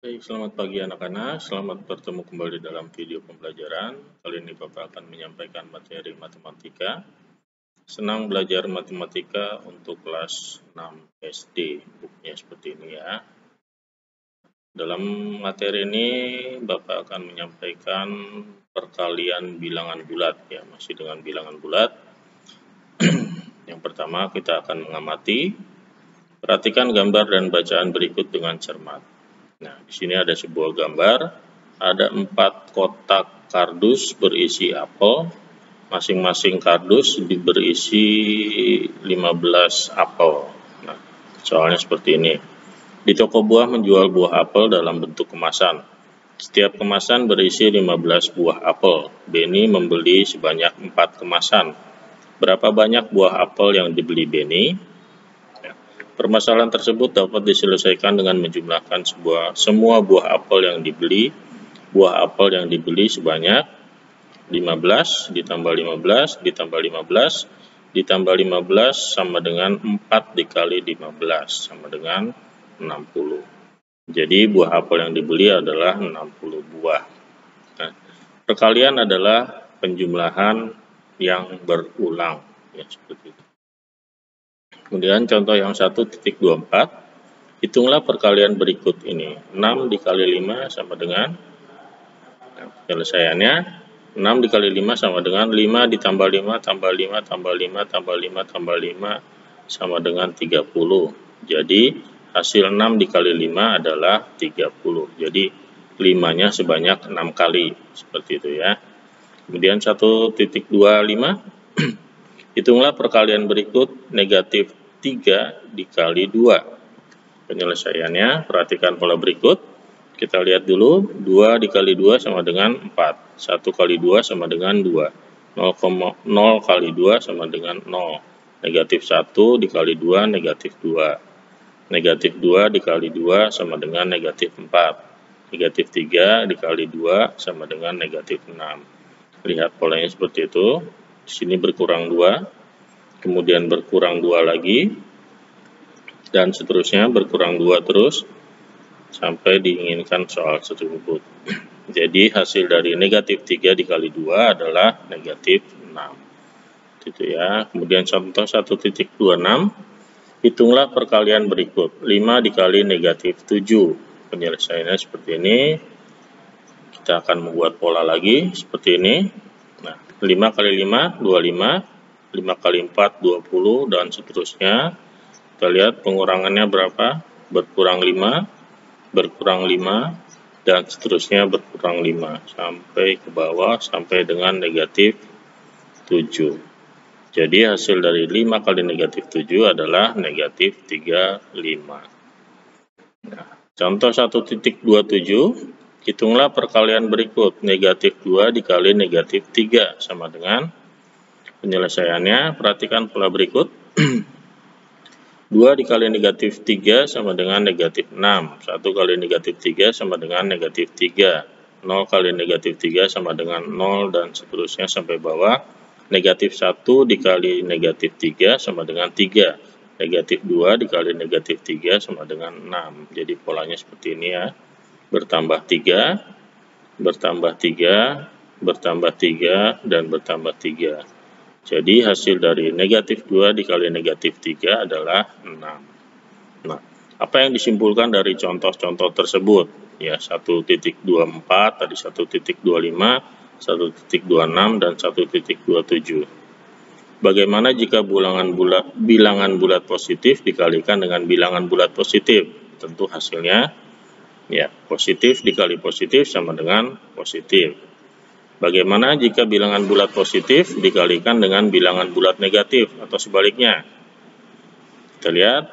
Baik, selamat pagi anak-anak. Selamat bertemu kembali dalam video pembelajaran. Kali ini Bapak akan menyampaikan materi matematika. Senang belajar matematika untuk kelas 6 SD. Bukunya seperti ini ya. Dalam materi ini Bapak akan menyampaikan perkalian bilangan bulat ya, masih dengan bilangan bulat. Yang pertama kita akan mengamati. Perhatikan gambar dan bacaan berikut dengan cermat. Nah, di sini ada sebuah gambar, ada 4 kotak kardus berisi apel, masing-masing kardus berisi 15 apel. Nah, soalnya seperti ini. Di toko buah menjual buah apel dalam bentuk kemasan. Setiap kemasan berisi 15 buah apel. Benny membeli sebanyak 4 kemasan. Berapa banyak buah apel yang dibeli Benny? Permasalahan tersebut dapat diselesaikan dengan menjumlahkan semua buah apel yang dibeli. Buah apel yang dibeli sebanyak 15 ditambah 15 ditambah 15 ditambah 15 sama dengan 4 dikali 15 sama dengan 60. Jadi buah apel yang dibeli adalah 60 buah. Nah, perkalian adalah penjumlahan yang berulang ya, seperti itu. Kemudian contoh yang 1.24, hitunglah perkalian berikut ini. 6 dikali 5 sama dengan, penyelesaiannya 6 dikali 5 sama dengan 5 ditambah 5 tambah 5 tambah 5 tambah 5 tambah 5 sama dengan 30. Jadi hasil 6 dikali 5 adalah 30. Jadi 5-nya sebanyak 6 kali. Seperti itu ya. Kemudian 1.25, hitunglah perkalian berikut negatif 3 dikali 2. Penyelesaiannya, perhatikan pola berikut. Kita lihat dulu, 2 dikali 2 sama dengan 4. 1 kali 2 sama dengan 2. 0 kali 2 sama dengan 0. Negatif 1 dikali 2, negatif 2. Negatif 2 dikali 2 sama dengan negatif 4. Negatif 3 dikali 2 sama dengan negatif 6. Lihat polanya seperti itu. Di sini berkurang 2, kemudian berkurang 2 lagi, dan seterusnya berkurang 2 terus sampai diinginkan soal tersebut. Jadi hasil dari negatif 3 dikali 2 adalah negatif 6. Itu ya. Kemudian contoh 1.26, hitunglah perkalian berikut. 5 dikali negatif 7. Penyelesaiannya seperti ini. Kita akan membuat pola lagi seperti ini. Nah, 5 kali 5, 25, 5 kali 4, 20, dan seterusnya. Kita lihat pengurangannya berapa, berkurang 5, berkurang 5, dan seterusnya berkurang 5, sampai ke bawah, sampai dengan negatif 7. Jadi hasil dari 5 kali negatif 7 adalah negatif 35. Nah, contoh 1.27, hitunglah perkalian berikut. Negatif 2 dikali negatif 3 sama dengan, penyelesaiannya, perhatikan pola berikut. 2 dikali negatif 3 sama dengan negatif 6. 1 kali negatif 3 sama dengan negatif 3. 0 kali negatif 3 sama dengan 0, dan seterusnya sampai bawah. Negatif 1 dikali negatif 3 sama dengan 3. Negatif 2 dikali negatif 3 sama dengan 6. Jadi polanya seperti ini ya. Bertambah 3, bertambah 3, bertambah 3, dan bertambah 3. Jadi hasil dari negatif 2 dikali negatif 3 adalah 6. Nah, apa yang disimpulkan dari contoh-contoh tersebut? Ya, 1.24, tadi 1.25, 1.26, dan 1.27. Bagaimana jika bilangan bulat positif dikalikan dengan bilangan bulat positif? Tentu hasilnya ya, positif dikali positif sama dengan positif. Bagaimana jika bilangan bulat positif dikalikan dengan bilangan bulat negatif atau sebaliknya? Kita lihat,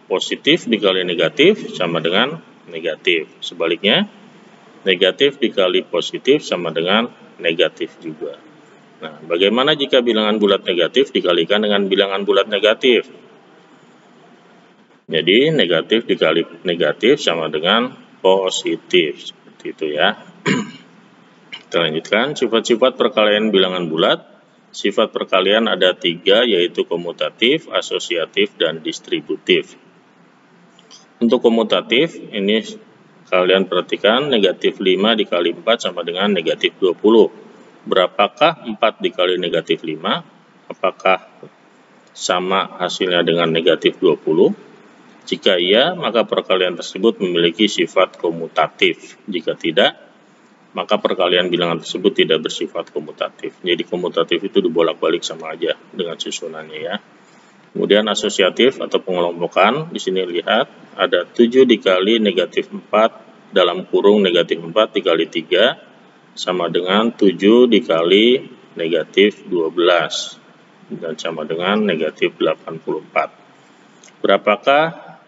positif dikali negatif sama dengan negatif. Sebaliknya, negatif dikali positif sama dengan negatif juga. Nah, bagaimana jika bilangan bulat negatif dikalikan dengan bilangan bulat negatif? Jadi negatif dikali negatif sama dengan positif. Seperti itu ya. Kita lanjutkan, sifat-sifat perkalian bilangan bulat. Sifat perkalian ada 3, yaitu komutatif, asosiatif, dan distributif. Untuk komutatif, ini Kalian perhatikan negatif 5 dikali 4 sama dengan negatif 20. Berapakah 4 dikali negatif 5? Apakah sama hasilnya dengan negatif 20? Jika iya, maka perkalian tersebut memiliki sifat komutatif. Jika tidak, maka perkalian bilangan tersebut tidak bersifat komutatif. Jadi komutatif itu dibolak-balik sama aja dengan susunannya ya. Kemudian asosiatif atau pengelompokan, di sini lihat ada 7 dikali negatif 4 dalam kurung negatif 4 dikali 3 sama dengan 7 dikali negatif 12 dan sama dengan negatif 84. Berapakah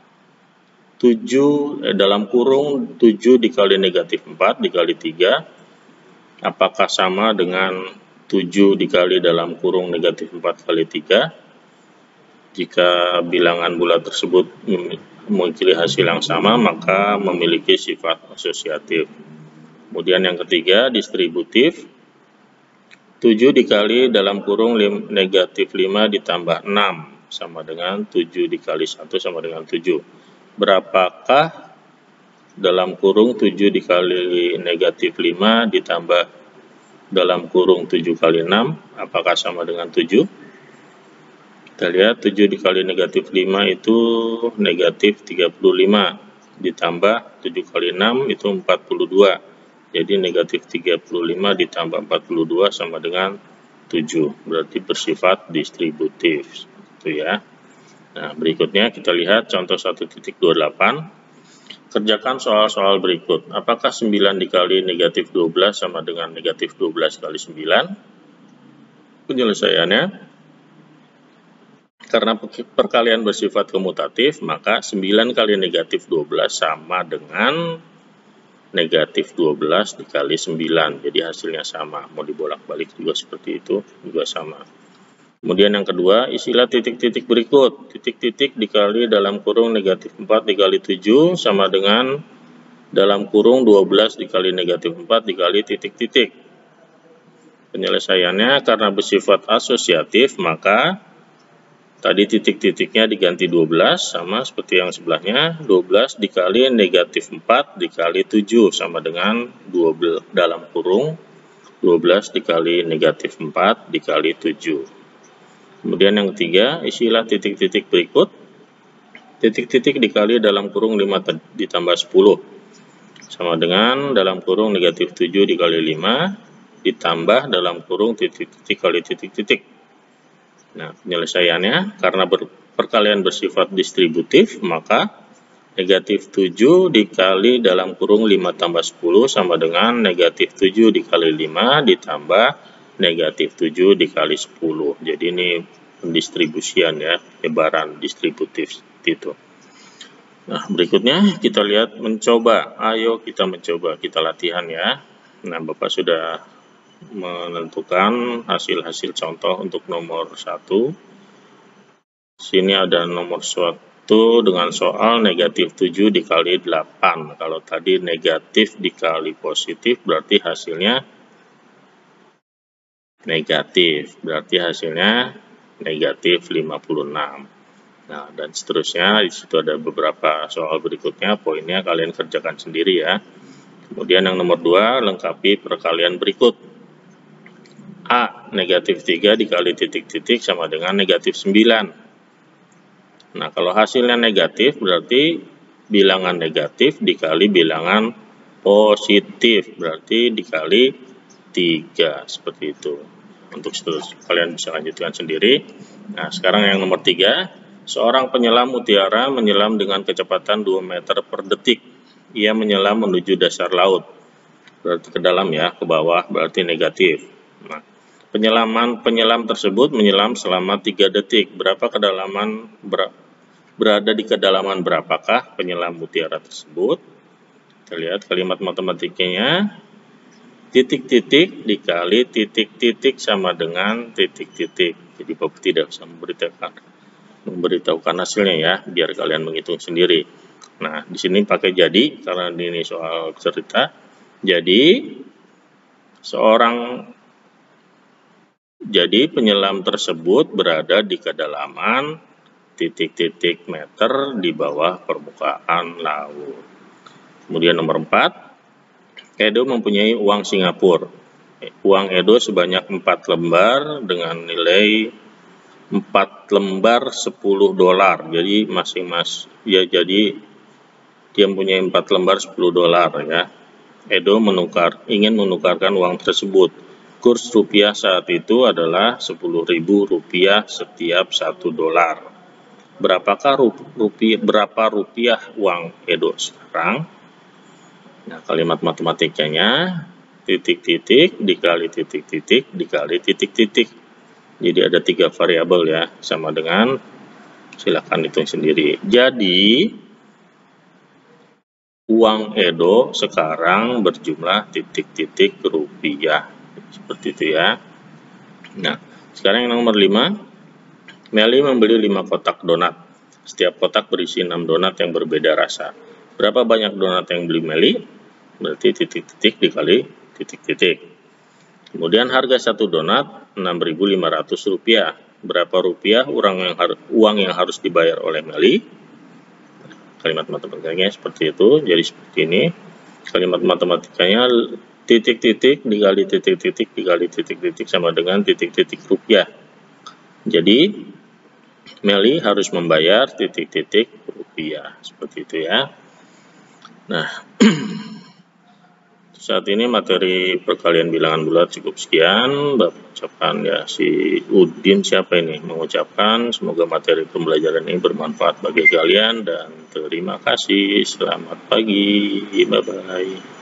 7 dalam kurung 7 dikali negatif 4 dikali 3? Apakah sama dengan 7 dikali dalam kurung negatif 4 kali 3? Jika bilangan bulat tersebut memiliki hasil yang sama, maka memiliki sifat asosiatif. Kemudian yang ketiga, distributif. 7 dikali dalam kurung negatif 5 ditambah 6 sama dengan 7 dikali 1 sama dengan 7. Berapakah dalam kurung 7 dikali negatif 5 ditambah dalam kurung 7 kali 6? Apakah sama dengan 7? Kita lihat 7 dikali negatif 5 itu negatif 35 ditambah 7 kali 6 itu 42. Jadi negatif 35 ditambah 42 sama dengan 7. Berarti bersifat distributif. Itu ya. Nah, berikutnya kita lihat contoh 1.28. Kerjakan soal-soal berikut. Apakah 9 dikali negatif 12 sama dengan negatif 12 kali 9? Penyelesaiannya, karena perkalian bersifat komutatif, maka 9 kali negatif 12 sama dengan negatif 12 dikali 9. Jadi hasilnya sama. Mau dibolak-balik juga seperti itu, juga sama. Kemudian yang kedua, isilah titik-titik berikut. Titik-titik dikali dalam kurung negatif 4 dikali 7 sama dengan dalam kurung 12 dikali negatif 4 dikali titik-titik. Penyelesaiannya, karena bersifat asosiatif, maka tadi titik-titiknya diganti 12 sama seperti yang sebelahnya. 12 dikali negatif 4 dikali 7 sama dengan 12 dalam kurung 12 dikali negatif 4 dikali 7. Kemudian yang ketiga, isilah titik-titik berikut. Titik-titik dikali dalam kurung 5 ditambah 10 sama dengan dalam kurung negatif 7 dikali 5 ditambah dalam kurung titik-titik kali titik-titik. Nah, penyelesaiannya, karena perkalian bersifat distributif, maka negatif 7 dikali dalam kurung 5 tambah 10 sama dengan negatif 7 dikali 5 ditambah negatif 7 dikali 10. Jadi ini pendistribusian ya, penyebaran distributif itu. Nah, berikutnya kita lihat mencoba. Ayo kita mencoba, kita latihan ya. Nah, Bapak sudah menentukan hasil-hasil contoh untuk nomor 1. Sini ada nomor 1 dengan soal negatif 7 dikali 8. Kalau tadi negatif dikali positif berarti hasilnya negatif. Berarti hasilnya negatif 56. Nah, dan seterusnya. Di situ ada beberapa soal berikutnya. Poinnya kalian kerjakan sendiri ya. Kemudian yang nomor 2, lengkapi perkalian berikut. A, negatif 3 dikali titik-titik sama dengan negatif 9. Nah, kalau hasilnya negatif berarti bilangan negatif dikali bilangan positif. Berarti dikali 3. Seperti itu. Untuk seterusnya kalian bisa lanjutkan sendiri. Nah, sekarang yang nomor 3. Seorang penyelam mutiara menyelam dengan kecepatan 2 meter per detik. Ia menyelam menuju dasar laut. Berarti ke dalam ya, ke bawah berarti negatif. Nah, penyelam tersebut menyelam selama 3 detik. Berapa kedalaman berada di kedalaman berapakah penyelam mutiara tersebut? Kita lihat kalimat matematikanya. Titik-titik dikali titik-titik sama dengan titik-titik. Jadi Bapak tidak bisa memberitahukan hasilnya ya, biar kalian menghitung sendiri. Nah, di sini pakai jadi karena ini soal cerita. Jadi penyelam tersebut berada di kedalaman titik-titik meter di bawah permukaan laut. Kemudian nomor 4, Edo mempunyai uang Singapura. Uang Edo sebanyak 4 lembar dengan nilai 4 lembar $10. Jadi jadi dia mempunyai 4 lembar $10 ya. Edo ingin menukarkan uang tersebut. Kurs rupiah saat itu adalah Rp10.000 setiap $1. Berapa rupiah uang Edo sekarang? Nah, kalimat matematikanya titik-titik dikali titik-titik dikali titik-titik. Jadi ada 3 variabel ya, sama dengan, silakan hitung sendiri. Jadi uang Edo sekarang berjumlah titik-titik rupiah. Seperti itu ya. Nah, sekarang yang nomor 5, Meli membeli 5 kotak donat. Setiap kotak berisi 6 donat yang berbeda rasa. Berapa banyak donat yang beli Meli? Berarti titik-titik dikali titik-titik. Kemudian harga 1 donat Rp6.500. Berapa rupiah uang yang harus dibayar oleh Meli? Kalimat matematikanya seperti itu. Jadi seperti ini. Kalimat matematikanya titik-titik dikali titik-titik dikali titik-titik sama dengan titik-titik rupiah. Jadi Meli harus membayar titik-titik rupiah. Seperti itu ya. Nah, saat ini materi perkalian bilangan bulat cukup sekian. Bapak ucapkan ya, si Udin siapa ini mengucapkan semoga materi pembelajaran ini bermanfaat bagi kalian dan terima kasih. Selamat pagi, bye bye.